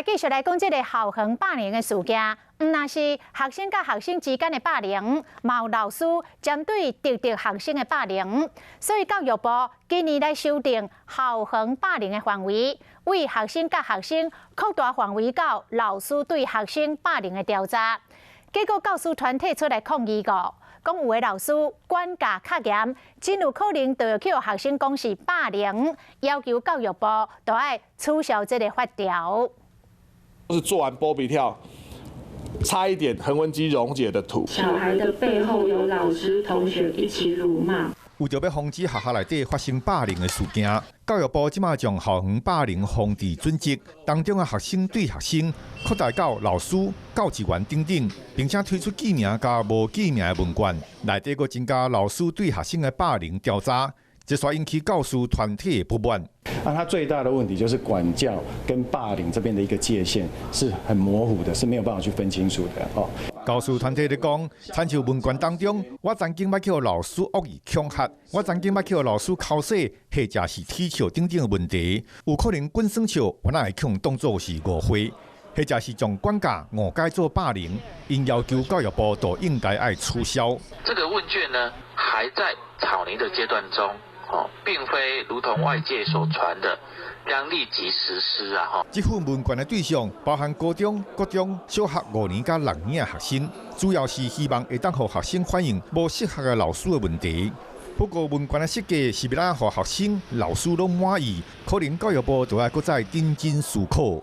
继续来讲这个校园霸凌的事件，那是学生甲学生之间的霸凌，嘛有老师针对特定学生的霸凌，所以教育部今年来修订校园霸凌的范围，为学生甲学生扩大范围到老师对学生霸凌的调查。结果教师团体出来抗议过，讲有的老师管教较严，真有可能就去学生讲是霸凌，要求教育部都要取消这个法条。 是做完波比跳，差一点横纹肌溶解的图。小孩的背后有老师、同学一起辱骂。为着要防止学校内底发生霸凌的事件，教育部即马将校园霸凌防治准则当中的学生对学生扩大到老师、教职员等等，并且推出记名加无记名的问卷，内底阁增加老师对学生的霸凌调查。 这煞引起教师团体的不满。它最大的问题就是管教跟霸凌这边的一个界限是很模糊的，是没有办法去分清楚的哦。教师团体咧讲，参照问卷当中，我曾经捌去老师恶意恐吓，我曾经捌去老师口水，或者是踢球等等的问题，有可能滚生笑，原来会去当作是误会，或者是将管教误解做霸凌，因要求教育部都应该爱取消。这个问卷呢，还在草拟的阶段中。 并非如同外界所传的将立即实施啊！这份问卷的对象包含高中、国中、小学5年到6年的学生，主要是希望会当让学生反映无适合的老师的问题。不过问卷的设计是要让学生、老师拢满意，可能教育部就要搁再认真思考。